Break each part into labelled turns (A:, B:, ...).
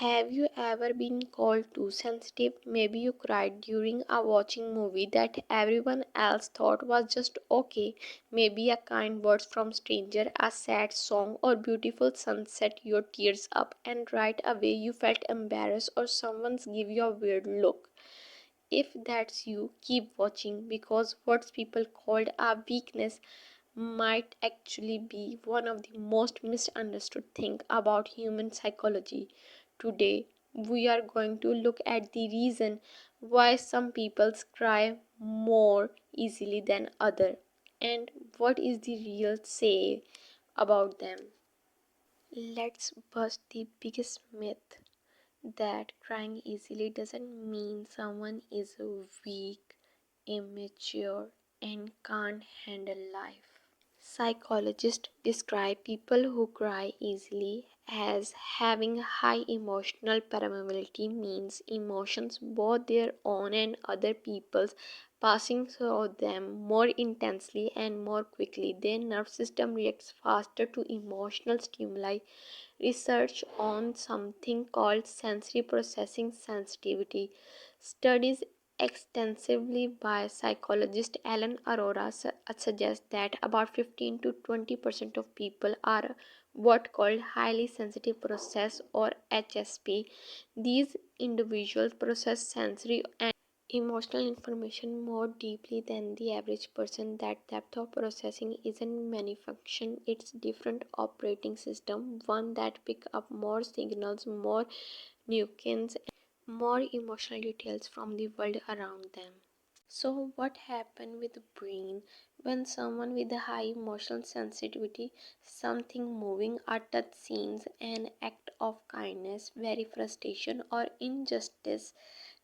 A: Have you ever been called too sensitive? Maybe you cried during a watching movie that everyone else thought was just okay. Maybe a kind word from stranger, a sad song or beautiful sunset your tears up and right away you felt embarrassed or someone's give you a weird look. If that's you, keep watching because what people called a weakness might actually be one of the most misunderstood things about human psychology. Today, we are going to look at the reason why some people cry more easily than others and what is the real say about them. Let's bust the biggest myth that crying easily doesn't mean someone is weak, immature, and can't handle life. Psychologists describe people who cry easily as having high emotional permeability, means emotions, both their own and other people's, passing through them more intensely and more quickly. Their nerve system reacts faster to emotional stimuli. Research on something called sensory processing sensitivity studies extensively by psychologist Alan Arora suggests that about 15 to 20% of people are what called highly sensitive process or HSP. These individuals process sensory and emotional information more deeply than the average person. That depth of processing isn't malfunction, it's different operating system, one that pick up more signals, more nuances, more emotional details from the world around them. So, what happened with the brain when someone with a high emotional sensitivity, something moving, a touch scenes, an act of kindness, very frustration or injustice,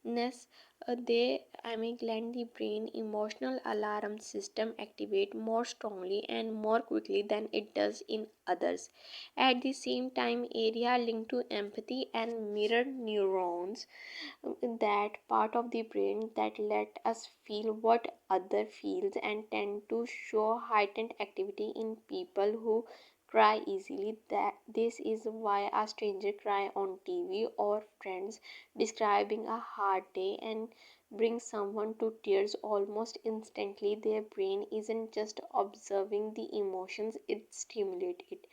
A: the amygdala, the brain emotional alarm system, activate more strongly and more quickly than it does in others. At the same time, area linked to empathy and mirror neurons, that part of the brain that let us feel what other feels, and tend to show heightened activity in people who cry easily. That this is why a stranger cry on TV or friends describing a hard day and bring someone to tears almost instantly. Their brain isn't just observing the emotions, it stimulates it,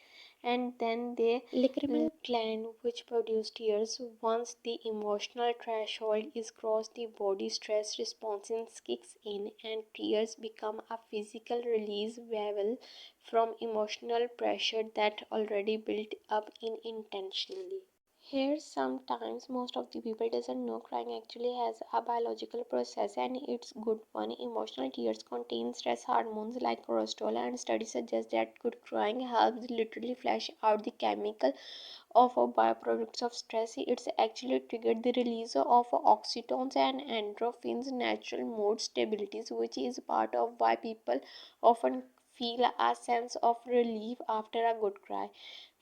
A: and then the lacrimal gland which produce tears. Once the emotional threshold is crossed, the body stress response kicks in and tears become a physical release valve from emotional pressure that already built up in intentionally. Here, sometimes most of the people doesn't know crying actually has a biological process, and it's good one. Emotional tears contain stress hormones like cortisol, and studies suggest that good crying helps literally flush out the chemical of a byproducts of stress. It's actually triggered the release of oxytocin and endorphins, natural mood stabilities, which is part of why people often feel a sense of relief after a good cry.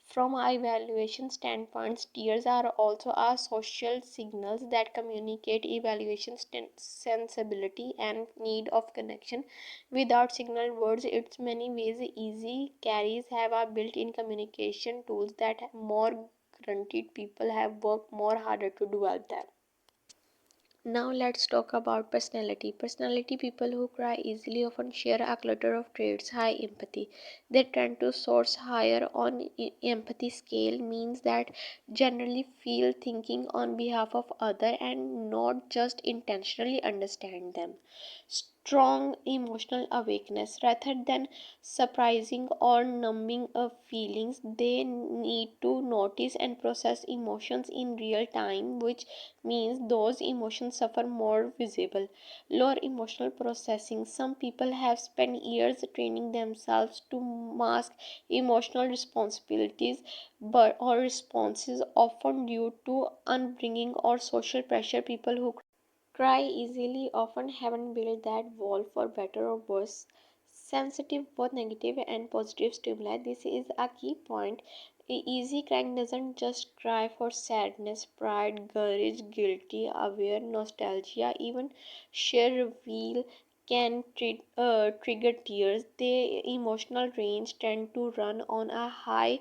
A: From a evaluation standpoint, tears are also a social signals that communicate evaluation sensibility and need of connection. Without signal words, it's many ways easy carries have a built-in communication tools that more grunted people have worked more harder to develop them. Now let's talk about personality. Personality people who cry easily often share a clutter of traits. High empathy. They tend to source higher on empathy scale, means that generally feel thinking on behalf of other and not just intentionally understand them. Strong emotional awareness. Rather than surprising or numbing of feelings, they need to notice and process emotions in real time, which means those emotions suffer more visible. Lower emotional processing. Some people have spent years training themselves to mask emotional responsibilities but or responses, often due to upbringing or social pressure. People who cry easily often haven't built that wall for better or worse. Sensitive both negative and positive stimuli. This is a key point. Easy crying doesn't just cry for sadness, pride, courage, guilty, aware, nostalgia, even sheer reveal can trigger tears. The emotional range tend to run on a high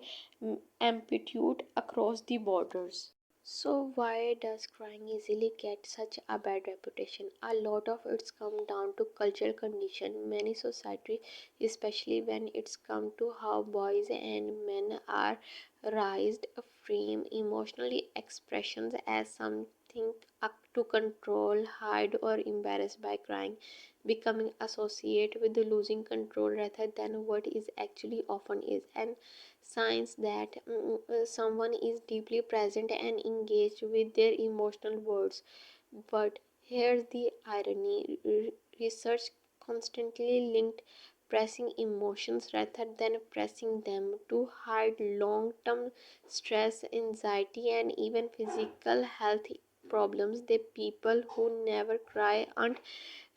A: amplitude across the borders. So why does crying easily get such a bad reputation? A lot of it's come down to cultural condition. Many society, especially when it's come to how boys and men are raised, frame emotionally expressions as something to control, hide, or embarrass. By crying becoming associated with the losing control rather than what is actually often is. And signs that someone is deeply present and engaged with their emotional words. But here's the irony: research constantly linked pressing emotions rather than pressing them to hide long term stress, anxiety, and even physical health problems. The people who never cry aren't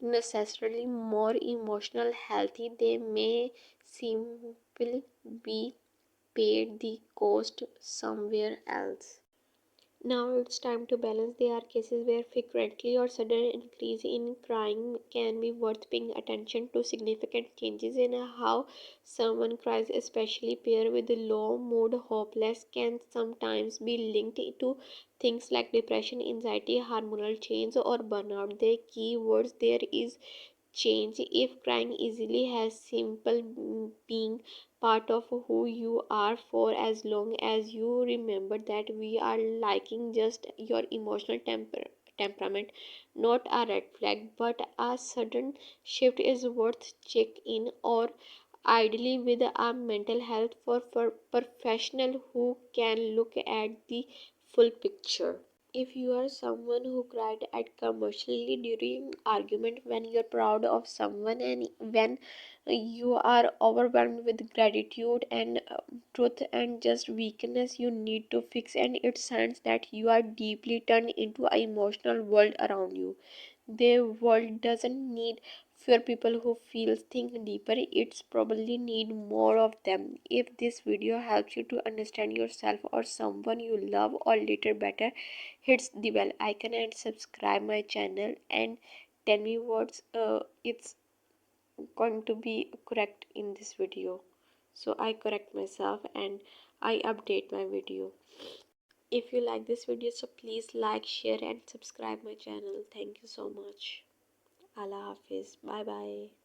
A: necessarily more emotional healthy, they may simply be paid the cost somewhere else. Now it's time to balance. There are cases where frequently or sudden increase in crime can be worth paying attention to. Significant changes in how someone cries, especially paired with low mood, hopeless, can sometimes be linked to things like depression, anxiety, hormonal change, or burnout. The key words there is change. If crying easily has simple being part of who you are, for as long as you remember that we are liking just your emotional temperament, not a red flag, but a sudden shift is worth check in, or ideally with a mental health for professional who can look at the full picture. If you are someone who cried at commercially during argument, when you're proud of someone, and when you are overwhelmed with gratitude and truth and just weakness you need to fix, and it sounds that you are deeply turned into an emotional world around you. The world doesn't need fewer people who feel think deeper, it's probably need more of them. If this video helps you to understand yourself or someone you love a little better, hit the bell icon and subscribe my channel, and tell me what's it's going to be correct in this video, so I correct myself and I update my video. If you like this video, so please like, share, and subscribe my channel. Thank you so much. Allah Hafiz. Bye bye.